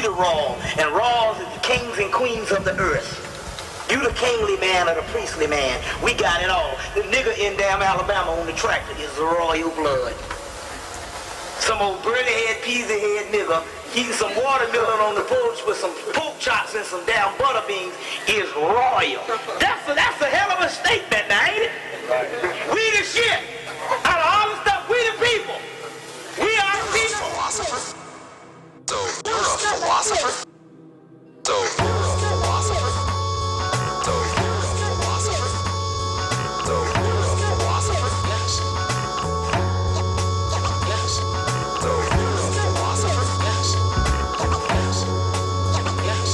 We the Raw, and Raws is the kings and queens of the earth. You the kingly man or the priestly man. We got it all. The nigga in damn Alabama on the tractor is the royal blood. Some old birdie head, peasy head nigga eating some watermelon on the porch with some pork chops and some damn butter beans is royal. That's a hell of a statement now, ain't it? We the shit. Out of all the stuff, we the people. We are the people. Philosopher? So you're a philosopher? So you're a philosopher? So you're a philosopher? So you're a philosopher? Yes. Yes. So you're a philosopher? Yes. Yes. Yes.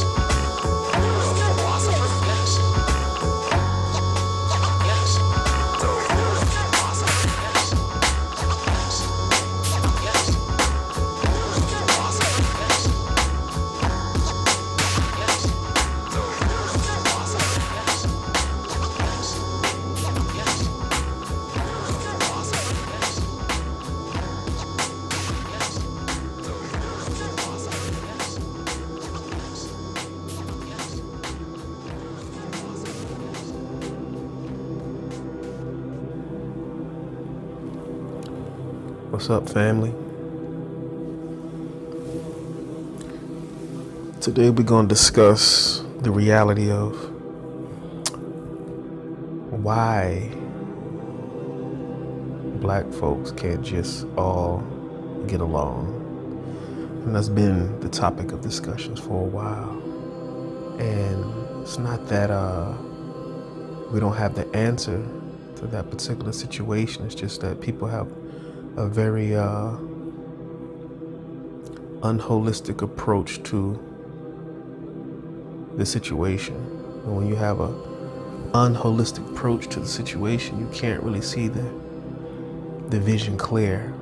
You're a philosopher? Yes. Yes. So you're a philosopher? Yes. Yes. Yes. You're a philosopher? Yes. Yes. So you're a philosopher? Yes. Yes. Yes. You're a philosopher? Yes. Yes. So you're a philosopher? Yes. What's up, family? Today we're going to discuss the reality of why black folks can't just all get along. And that's been the topic of discussions for a while. And it's not that we don't have the answer to that particular situation. It's just that people have a very unholistic approach to the situation. And when you have a unholistic approach to the situation, you can't really see the vision clear.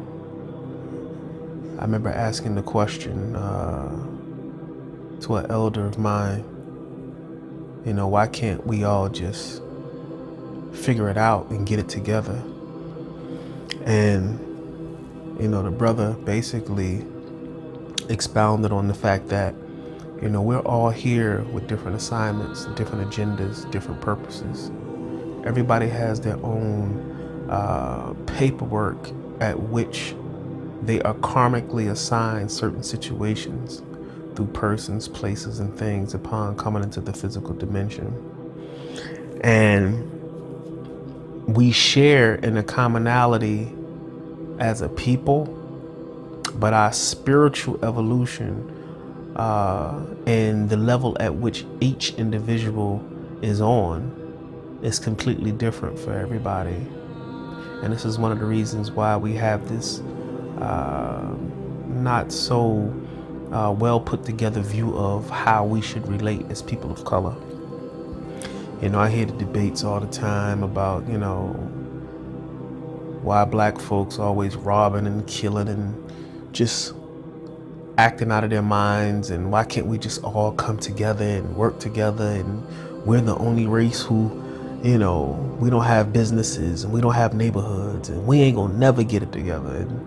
I remember asking the question to an elder of mine, you know, why can't we all just figure it out and get it together? And, you know, the brother basically expounded on the fact that, you know, we're all here with different assignments, different agendas, different purposes. Everybody has their own paperwork at which they are karmically assigned certain situations through persons, places, and things upon coming into the physical dimension. And we share in a commonality as a people, but our spiritual evolution and the level at which each individual is on is completely different for everybody. And this is one of the reasons why we have this not so well put together view of how we should relate as people of color. You know, I hear the debates all the time about, you know, why black folks always robbing and killing and just acting out of their minds, and why can't we just all come together and work together, and we're the only race who, you know, we don't have businesses and we don't have neighborhoods and we ain't gonna never get it together. And,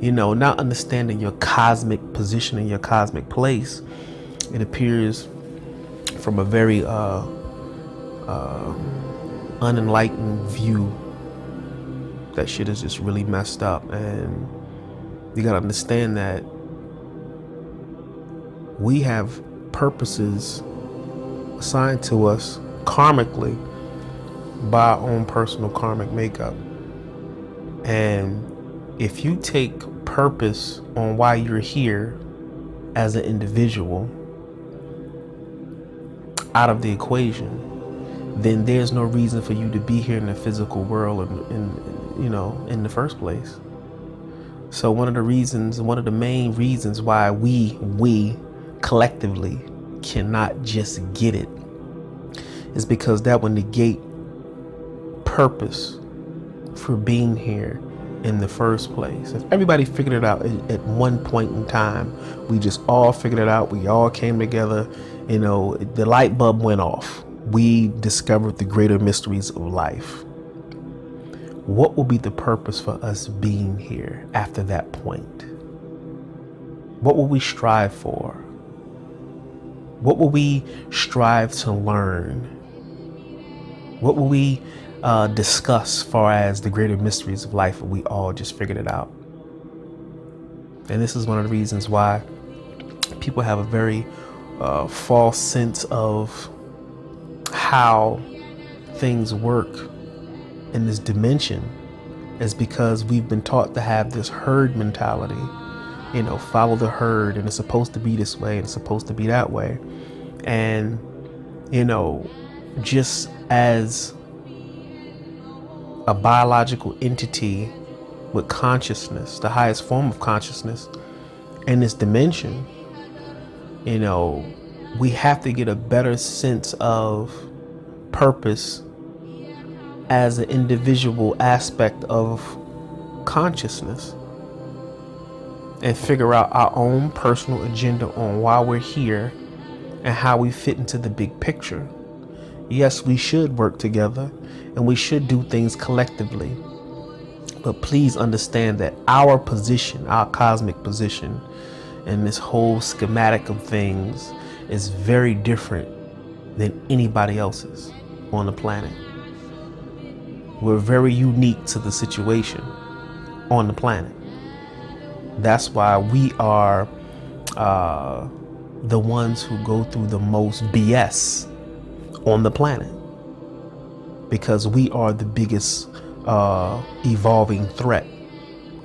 you know, not understanding your cosmic position and your cosmic place, it appears from a very unenlightened view that shit is just really messed up. And you gotta understand that we have purposes assigned to us karmically by our own personal karmic makeup. And if you take purpose on why you're here as an individual out of the equation, then there's no reason for you to be here in the physical world in the first place. So one of the main reasons why we collectively cannot just get it is because that would negate purpose for being here in the first place. If everybody figured it out at one point in time, we just all figured it out, we all came together, you know, the light bulb went off. We discovered the greater mysteries of life. What will be the purpose for us being here after that point? What will we strive for? What will we strive to learn? What will we discuss as far as the greater mysteries of life if we all just figured it out? And this is one of the reasons why people have a very false sense of how things work in this dimension, is because we've been taught to have this herd mentality, follow the herd, and it's supposed to be this way and it's supposed to be that way. And, just as a biological entity with consciousness, the highest form of consciousness in this dimension, we have to get a better sense of purpose as an individual aspect of consciousness, and figure out our own personal agenda on why we're here and how we fit into the big picture. Yes, we should work together and we should do things collectively, but please understand that our position, our cosmic position in this whole schematic of things is very different than anybody else's on the planet. We're very unique to the situation on the planet. That's why we are the ones who go through the most BS on the planet, because we are the biggest evolving threat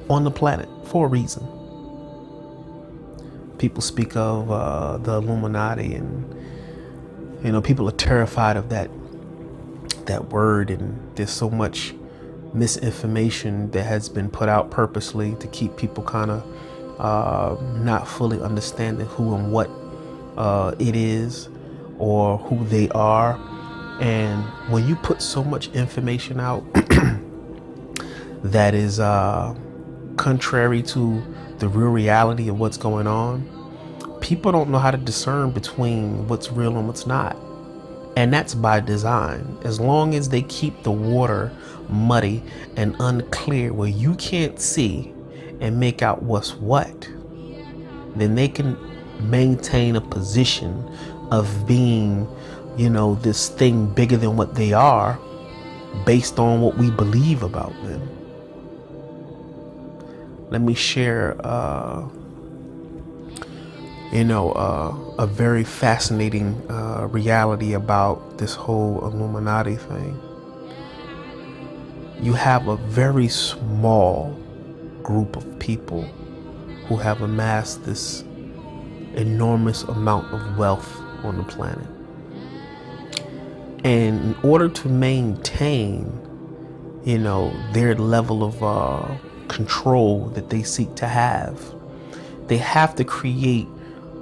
on the planet for a reason. People speak of the Illuminati, and people are terrified of that word, and there's so much misinformation that has been put out purposely to keep people kind of not fully understanding who and what it is or who they are. And when you put so much information out that is contrary to the real reality of what's going on, people don't know how to discern between what's real and what's not. And that's by design. As long as they keep the water muddy and unclear where you can't see and make out what's what, then they can maintain a position of being, this thing bigger than what they are, based on what we believe about them. Let me share a very fascinating reality about this whole Illuminati thing. You have a very small group of people who have amassed this enormous amount of wealth on the planet. And in order to maintain, their level of control that they seek to have, they have to create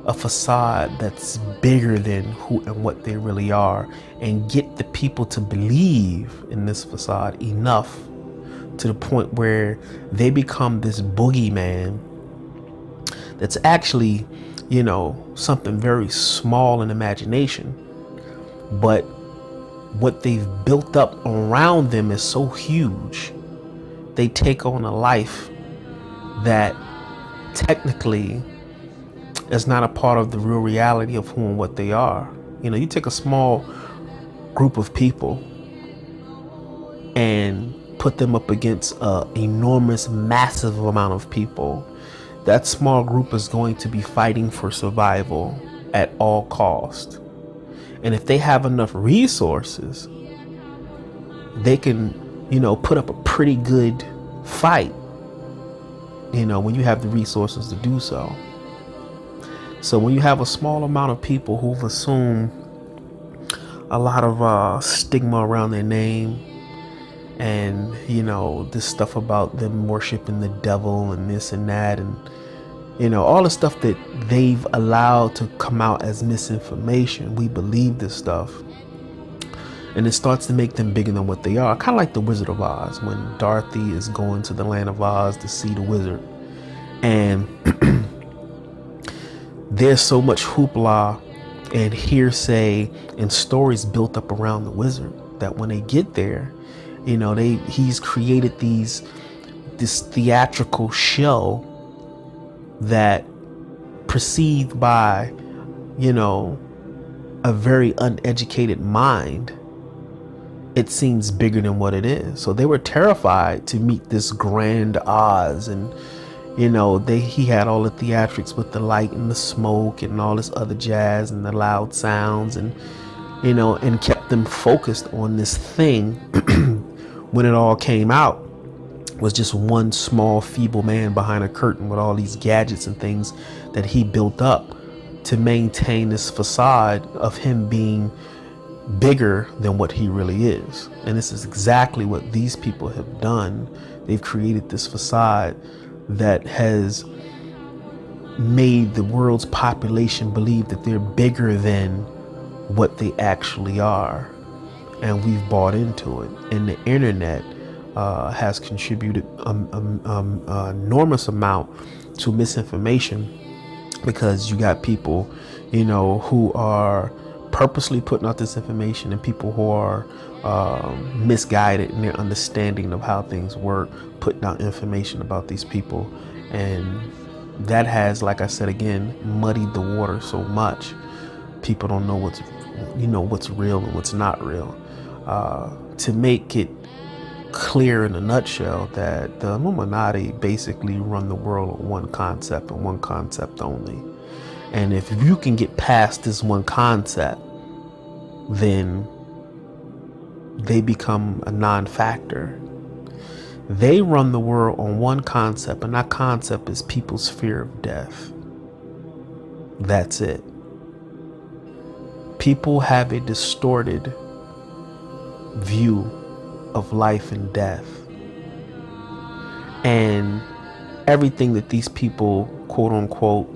a facade that's bigger than who and what they really are, and get the people to believe in this facade enough to the point where they become this boogeyman that's actually, something very small in imagination, but what they've built up around them is so huge. They take on a life that technically is not a part of the real reality of who and what they are. You take a small group of people and put them up against an enormous, massive amount of people. That small group is going to be fighting for survival at all cost. And if they have enough resources, they can, put up a pretty good fight, when you have the resources to do so. So when you have a small amount of people who've assumed a lot of stigma around their name, and this stuff about them worshiping the devil and this and that, and all the stuff that they've allowed to come out as misinformation, we believe this stuff, and it starts to make them bigger than what they are. Kind of like the Wizard of Oz, when Dorothy is going to the land of Oz to see the wizard, and there's so much hoopla and hearsay and stories built up around the wizard that when they get there, he's created this theatrical show that perceived by, you know, a very uneducated mind, it seems bigger than what it is. So they were terrified to meet this grand Oz, and you know, he had all the theatrics with the light and the smoke and all this other jazz and the loud sounds, and you know, and kept them focused on this thing. When it all came out, was just one small feeble man behind a curtain with all these gadgets and things that he built up to maintain this facade of him being bigger than what he really is. And this is exactly what these people have done. They've created this facade that has made the world's population believe that they're bigger than what they actually are. And we've bought into it. And the internet has contributed an enormous amount to misinformation, because you got people, you know, who are purposely putting out this information, and people who are misguided in their understanding of how things work, putting out information about these people. And that has, like I said again, muddied the water so much. People don't know what's real and what's not real. To make it clear in a nutshell, that the Illuminati basically run the world on one concept and one concept only. And if you can get past this one concept, then they become a non-factor. They run the world on one concept, and that concept is people's fear of death. That's it. People have a distorted view of life and death. And everything that these people, quote unquote,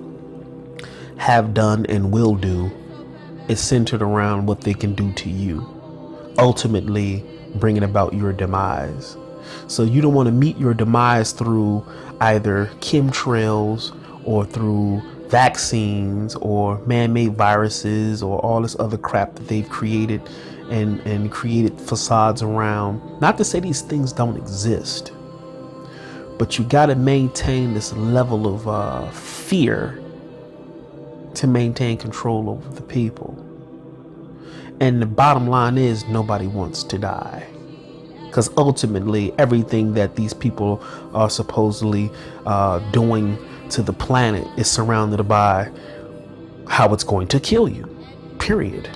have done and will do is centered around what they can do to you, ultimately bringing about your demise. So you don't want to meet your demise through either chemtrails or through vaccines or man-made viruses or all this other crap that they've created and created facades around. Not to say these things don't exist, but you got to maintain this level of fear to maintain control over the people. And the bottom line is, nobody wants to die, because ultimately everything that these people are supposedly doing to the planet is surrounded by how it's going to kill you, period.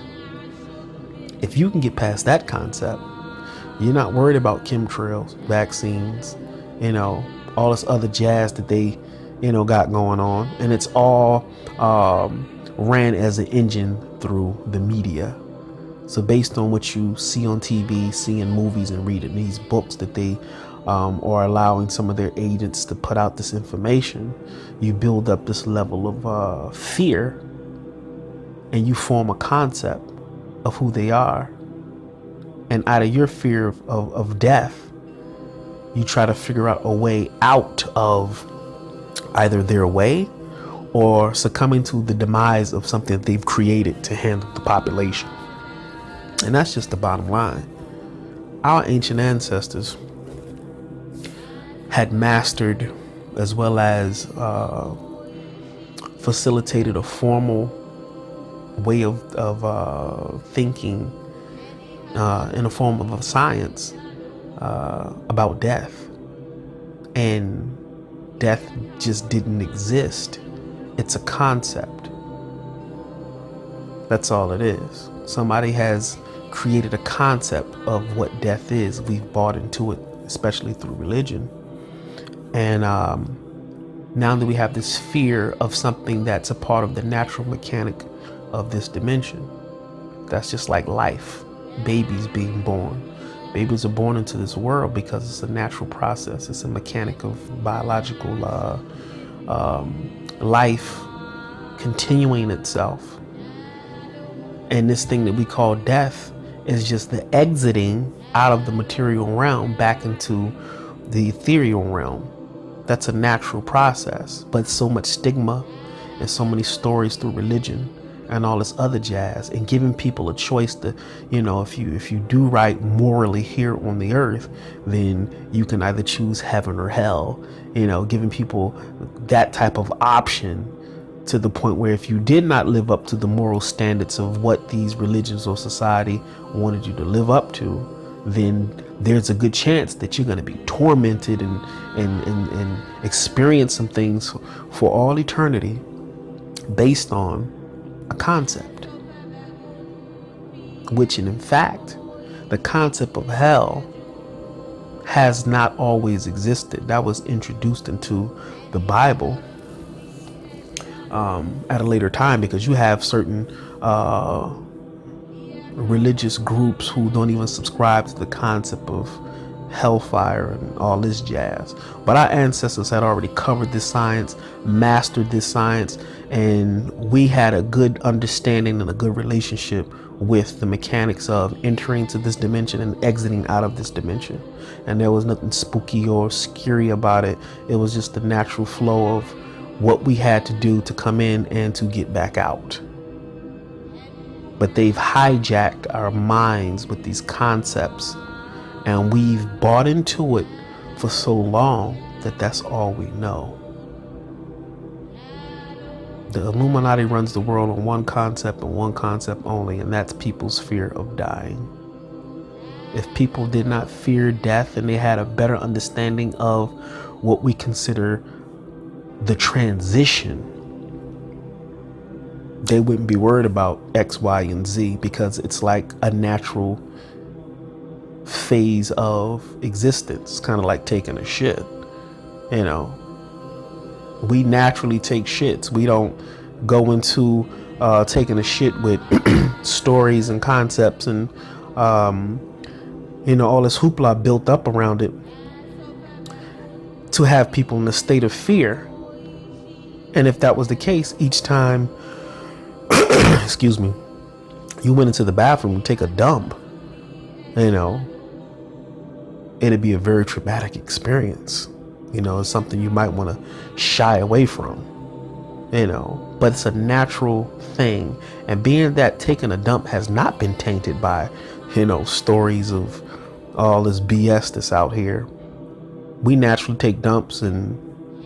If you can get past that concept, you're not worried about chemtrails, vaccines, you know, all this other jazz that they, you know, got going on. And it's all ran as an engine through the media. So based on what you see on TV, see in movies, and read in these books that they are allowing some of their agents to put out this information, you build up this level of fear, and you form a concept of who they are. And out of your fear of death, you try to figure out a way out of either their way or succumbing to the demise of something that they've created to handle the population. And that's just the bottom line. Our ancient ancestors had mastered, as well as facilitated, a formal way of thinking in a form of a science about death. And death just didn't exist. It's a concept. That's all it is. Somebody has created a concept of what death is. We've bought into it, especially through religion. And now that we have this fear of something that's a part of the natural mechanic of this dimension, that's just like life. Babies being born. Babies are born into this world because it's a natural process. It's a mechanic of biological life continuing itself. And this thing that we call death is just the exiting out of the material realm back into the ethereal realm. That's a natural process, but so much stigma and so many stories through religion and all this other jazz, and giving people a choice to, you know, if you do right morally here on the earth, then you can either choose heaven or hell, you know, giving people that type of option to the point where if you did not live up to the moral standards of what these religions or society wanted you to live up to, then there's a good chance that you're going to be tormented and experience some things for all eternity based on a concept, which in fact, the concept of hell has not always existed. That was introduced into the Bible at a later time, because you have certain religious groups who don't even subscribe to the concept of hellfire and all this jazz. But our ancestors had already covered this science, mastered this science, and we had a good understanding and a good relationship with the mechanics of entering to this dimension and exiting out of this dimension. And there was nothing spooky or scary about it. It was just the natural flow of what we had to do to come in and to get back out. But they've hijacked our minds with these concepts, and we've bought into it for so long that that's all we know. The Illuminati runs the world on one concept and one concept only, and that's people's fear of dying. If people did not fear death and they had a better understanding of what we consider the transition, they wouldn't be worried about X, Y, and Z, because it's like a natural phase of existence, kind of like taking a shit. You know, we naturally take shits. We don't go into taking a shit with stories and concepts and all this hoopla built up around it to have people in a state of fear. And if that was the case, each time excuse me, you went into the bathroom to take a dump, it'd be a very traumatic experience. It's something you might want to shy away from, but it's a natural thing. And being that taking a dump has not been tainted by, stories of all this BS that's out here. We naturally take dumps and,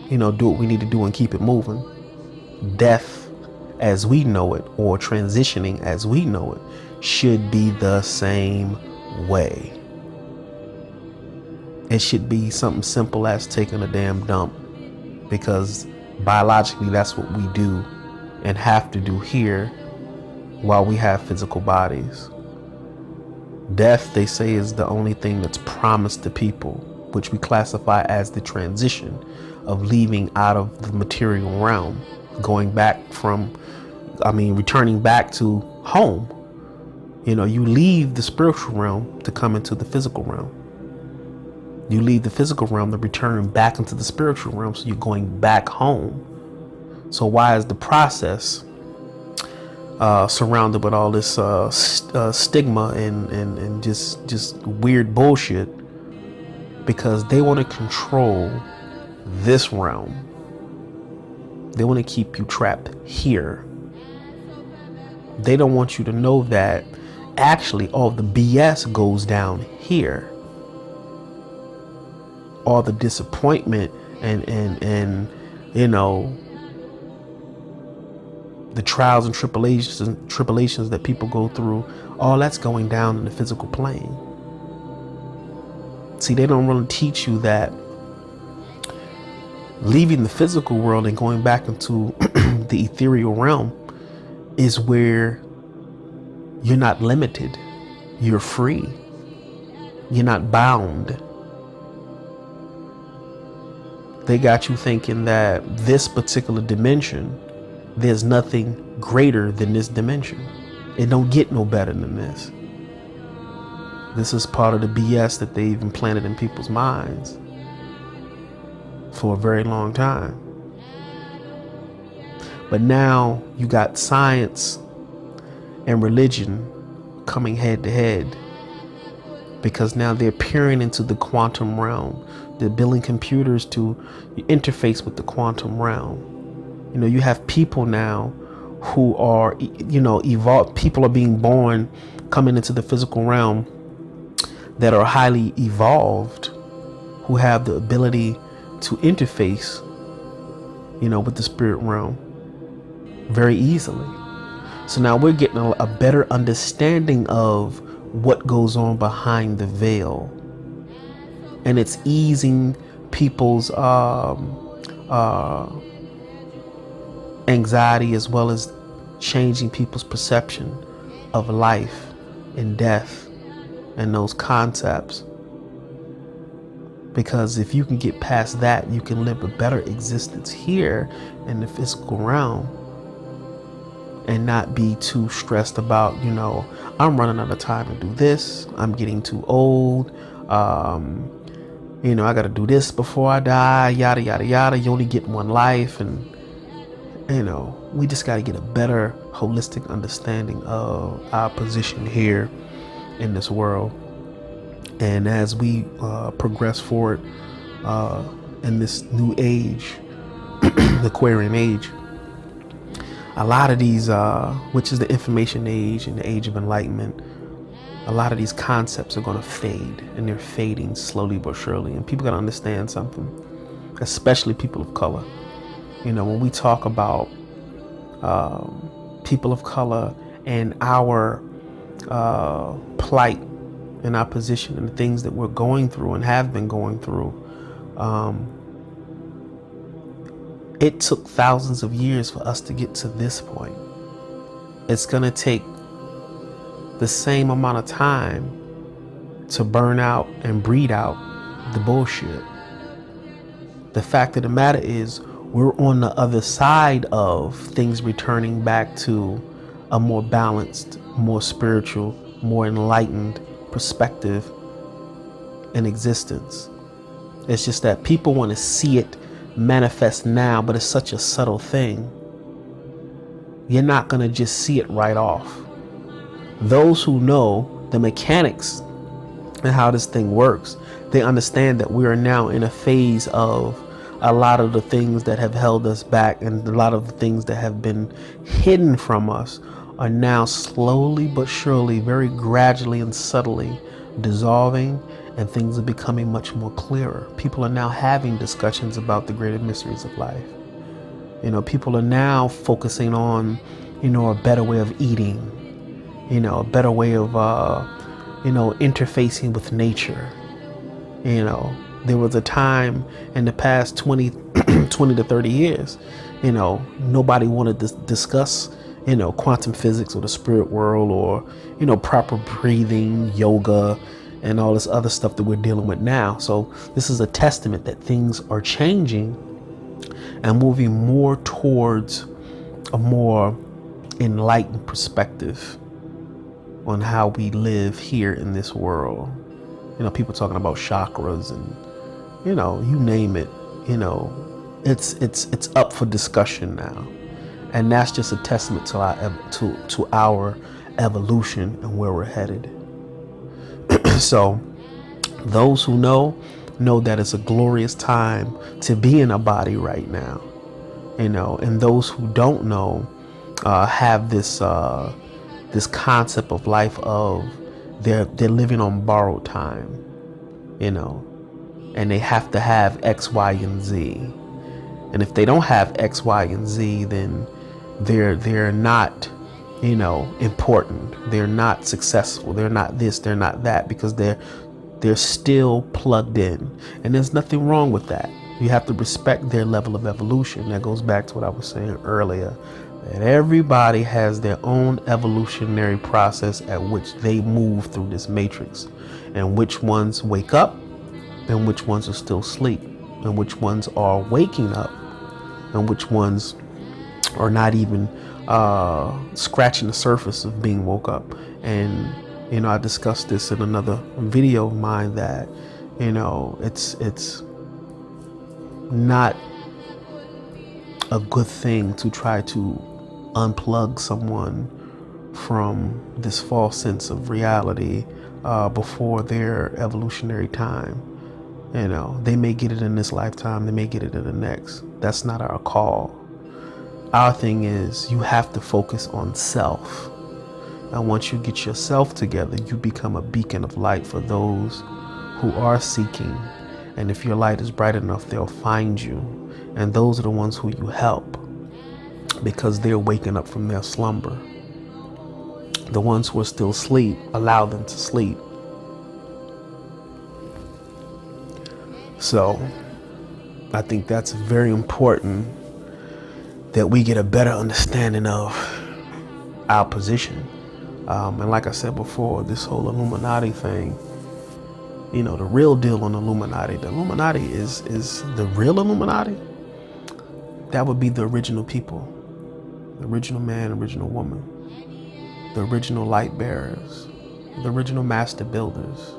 do what we need to do and keep it moving. Death as we know it, or transitioning as we know it, should be the same way. It should be something simple as taking a damn dump, because biologically that's what we do and have to do here while we have physical bodies. Death, they say, is the only thing that's promised to people, which we classify as the transition of leaving out of the material realm, returning back to home. You leave the spiritual realm to come into the physical realm. You leave the physical realm to return back into the spiritual realm, so you're going back home. So why is the process surrounded with all this stigma and just weird bullshit? Because they want to control this realm. They want to keep you trapped here. They don't want you to know that actually all the BS goes down here. All the disappointment and the trials and tribulations that people go through, all that's going down in the physical plane. See, they don't really teach you that leaving the physical world and going back into the ethereal realm is where you're not limited. You're free. You're not bound. They got you thinking that this particular dimension, there's nothing greater than this dimension. It don't get no better than this. This is part of the BS that they've implanted in people's minds for a very long time. But now you got science and religion coming head to head, because now they're peering into the quantum realm. They're building computers to interface with the quantum realm. You have people now who are, evolved. People are being born, coming into the physical realm, that are highly evolved, who have the ability to interface, with the spirit realm. very easily. So now we're getting a better understanding of what goes on behind the veil, and it's easing people's anxiety, as well as changing people's perception of life and death and those concepts. Because if you can get past that, you can live a better existence here in the physical realm and not be too stressed about, I'm running out of time to do this. I'm getting too old. I got to do this before I die, yada, yada, yada. You only get one life. And, we just got to get a better holistic understanding of our position here in this world. And as we progress forward in this new age, the Aquarian age, a lot of these, which is the information age and the age of enlightenment, a lot of these concepts are going to fade, and they're fading slowly but surely. And people got to understand something, especially people of color. When we talk about people of color and our plight and our position and the things that we're going through and have been going through, it took thousands of years for us to get to this point. It's going to take the same amount of time to burn out and breed out the bullshit. The fact of the matter is, we're on the other side of things returning back to a more balanced, more spiritual, more enlightened perspective in existence. It's just that people want to see it manifest now, but it's such a subtle thing. You're not going to just see it right off. Those who know the mechanics and how this thing works, they understand that we are now in a phase of a lot of the things that have held us back, and a lot of the things that have been hidden from us are now slowly but surely, very gradually and subtly dissolving, and things are becoming much more clearer. People are now having discussions about the greater mysteries of life. People are now focusing on, a better way of eating, a better way of, interfacing with nature. There was a time in the past 20 to 30 years, nobody wanted to discuss, quantum physics or the spirit world, or, proper breathing, yoga, and all this other stuff that we're dealing with now. So this is a testament that things are changing and moving more towards a more enlightened perspective on how we live here in this world. People talking about chakras and, you name it, it's up for discussion now. And that's just a testament to our evolution and where we're headed. So those who know that it's a glorious time to be in a body right now, and those who don't know have this concept of life of they're living on borrowed time, and they have to have X, Y, and Z. And if they don't have X, Y, and Z, then they're not, important. They're not successful. They're not this, they're not that, because they're still plugged in. And there's nothing wrong with that. You have to respect their level of evolution. That goes back to what I was saying earlier, that everybody has their own evolutionary process at which they move through this matrix, and which ones wake up and which ones are still asleep, and which ones are waking up and which ones are not even scratching the surface of being woke up. And I discussed this in another video of mine, that it's not a good thing to try to unplug someone from this false sense of reality before their evolutionary time. They may get it in this lifetime, they may get it in the next. That's not our call. Our thing is, you have to focus on self. And once you get yourself together, you become a beacon of light for those who are seeking. And if your light is bright enough, they'll find you. And those are the ones who you help. because they're waking up from their slumber. The ones who are still asleep, allow them to sleep. So I think that's very important, that we get a better understanding of our position. And like I said before, this whole Illuminati thing, you know, the real deal on Illuminati, the Illuminati is the real Illuminati. That would be the original people, the original man, original woman, the original light bearers, the original master builders,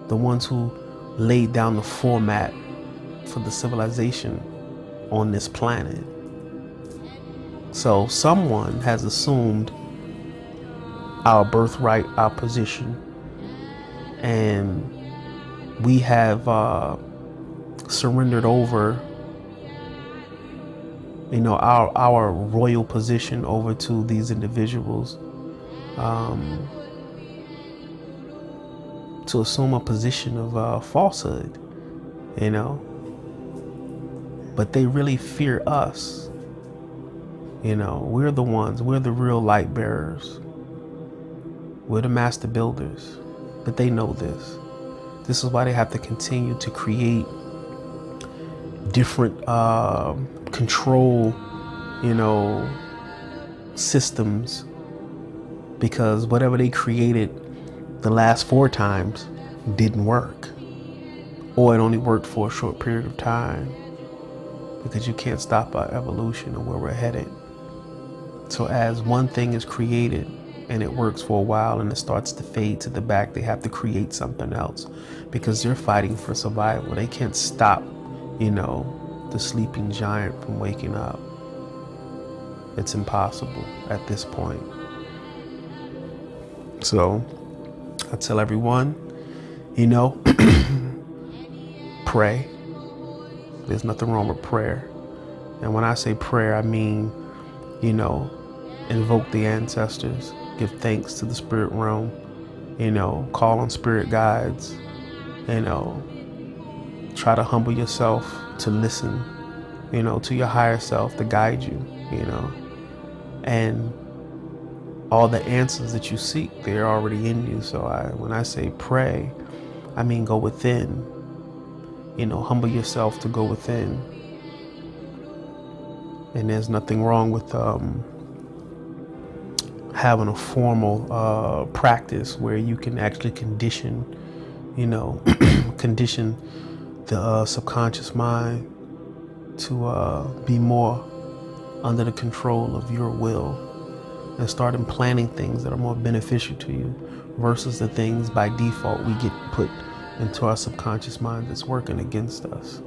the ones who laid down the format for the civilization on this planet. So someone has assumed our birthright, our position, and we have surrendered over, you know, our royal position over to these individuals, to assume a position of falsehood, you know. But they really fear us. You know, we're the ones, we're the real light bearers. We're the master builders. But they know this. This is why they have to continue to create different control, you know, systems, because whatever they created the last 4 times didn't work, or it only worked for a short period of time, because you can't stop our evolution and where we're headed. So as one thing is created and it works for a while and it starts to fade to the back, they have to create something else, because they're fighting for survival. They can't stop, you know, the sleeping giant from waking up. It's impossible at this point. So I tell everyone, you know, pray. There's nothing wrong with prayer. And when I say prayer, I mean, you know, invoke the ancestors, give thanks to the spirit realm, you know, call on spirit guides, you know, try to humble yourself to listen, you know, to your higher self to guide you, you know. And all the answers that you seek, they're already in you. So when I say pray, I mean go within, you know, humble yourself to go within. And there's nothing wrong with having a formal practice where you can actually condition, you know, condition the subconscious mind to be more under the control of your will, and start implanting things that are more beneficial to you versus the things by default we get put into our subconscious mind that's working against us,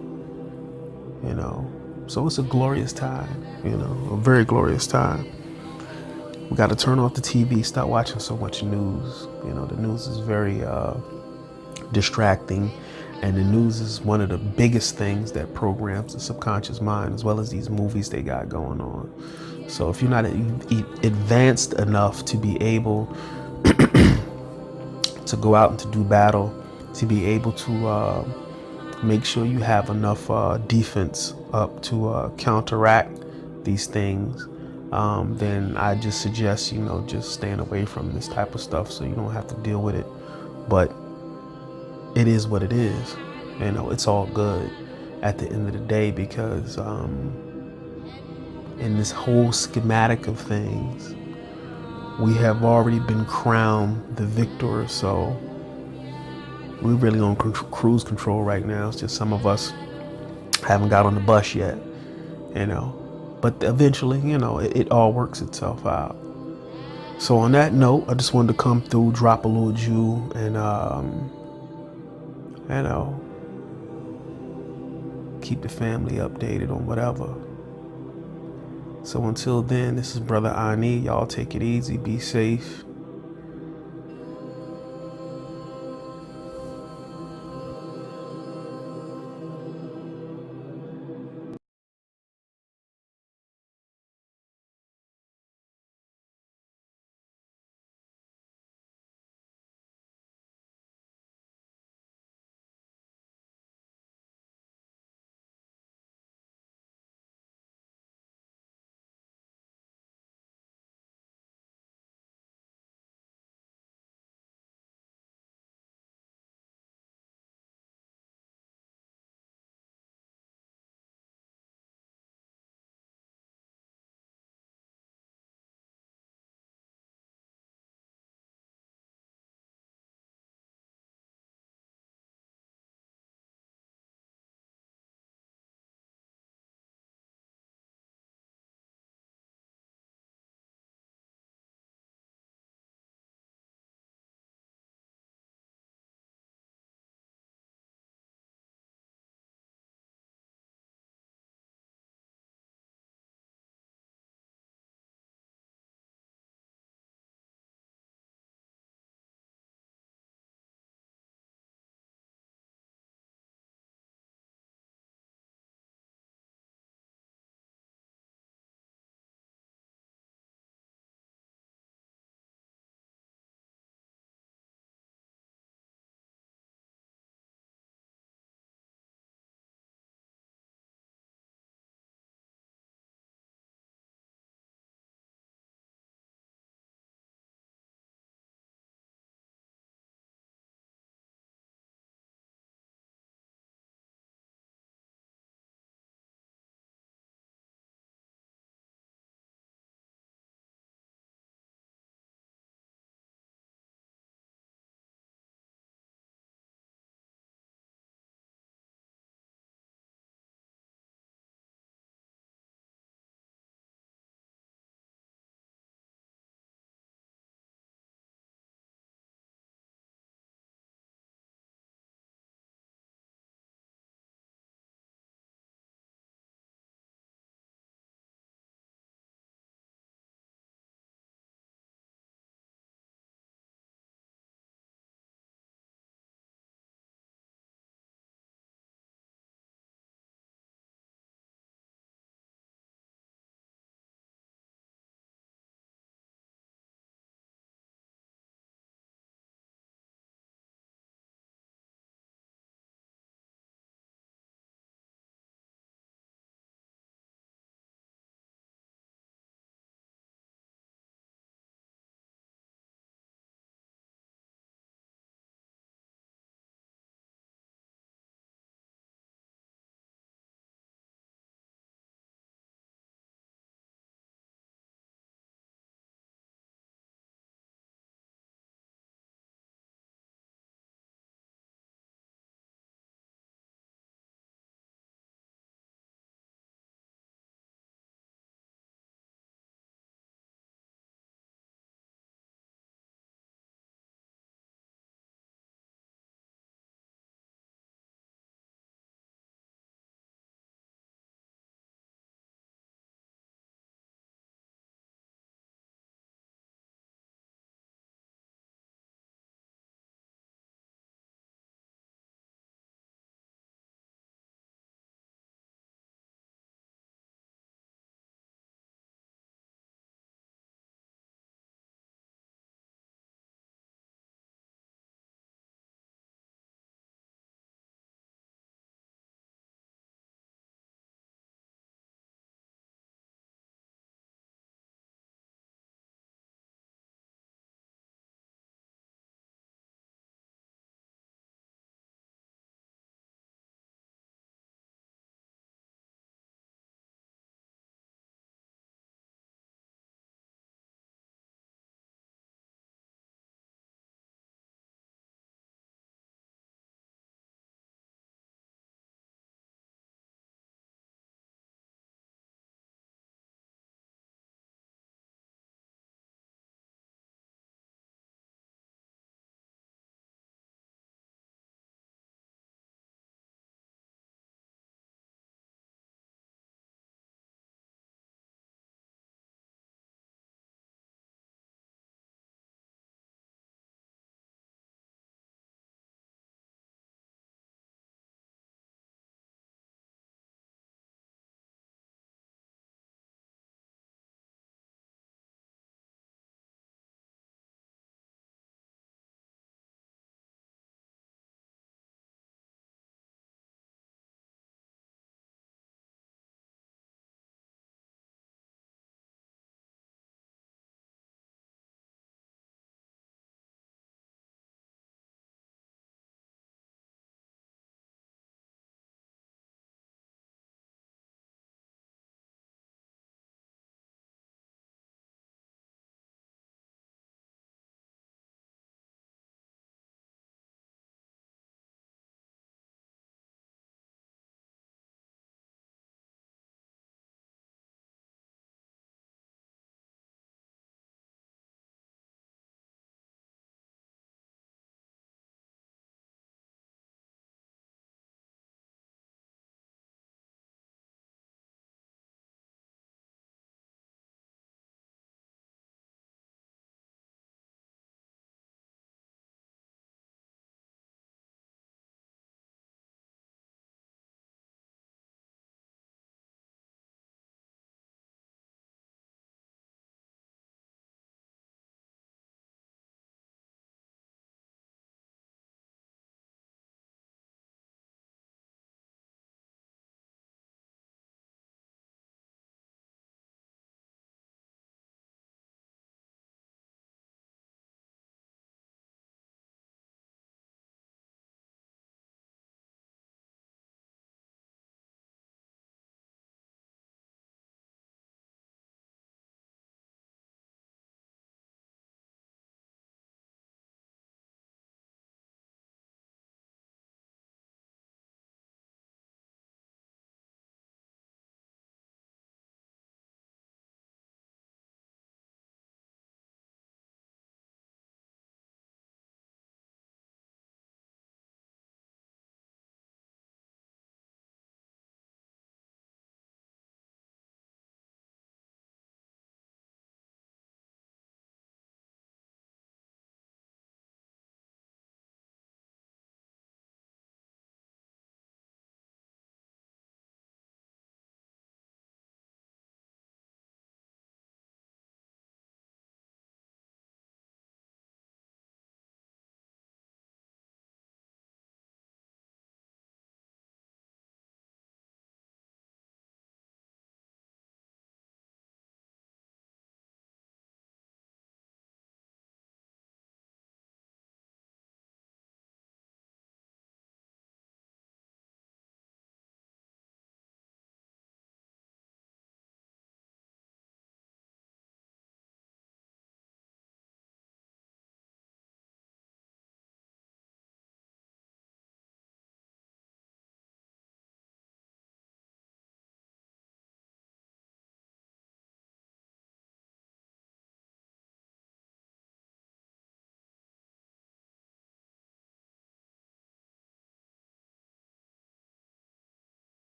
you know. So it's a glorious time, you know, a very glorious time. We got to turn off the TV, stop watching so much news. You know, the news is very distracting, and the news is one of the biggest things that programs the subconscious mind, as well as these movies they got going on. So if you're not advanced enough to be able to go out and to do battle, to be able to make sure you have enough defense up to counteract these things, then I just suggest, you know, just staying away from this type of stuff so you don't have to deal with it. But it is what it is. You know, it's all good at the end of the day, because in this whole schematic of things, we have already been crowned the victor. So we're really on cruise control right now. It's just some of us haven't got on the bus yet, you know. But eventually, you know, it all works itself out. So on that note, I just wanted to come through, drop a little jewel, and, you know, keep the family updated on whatever. So until then, this is Brother Ani. Y'all take it easy, be safe.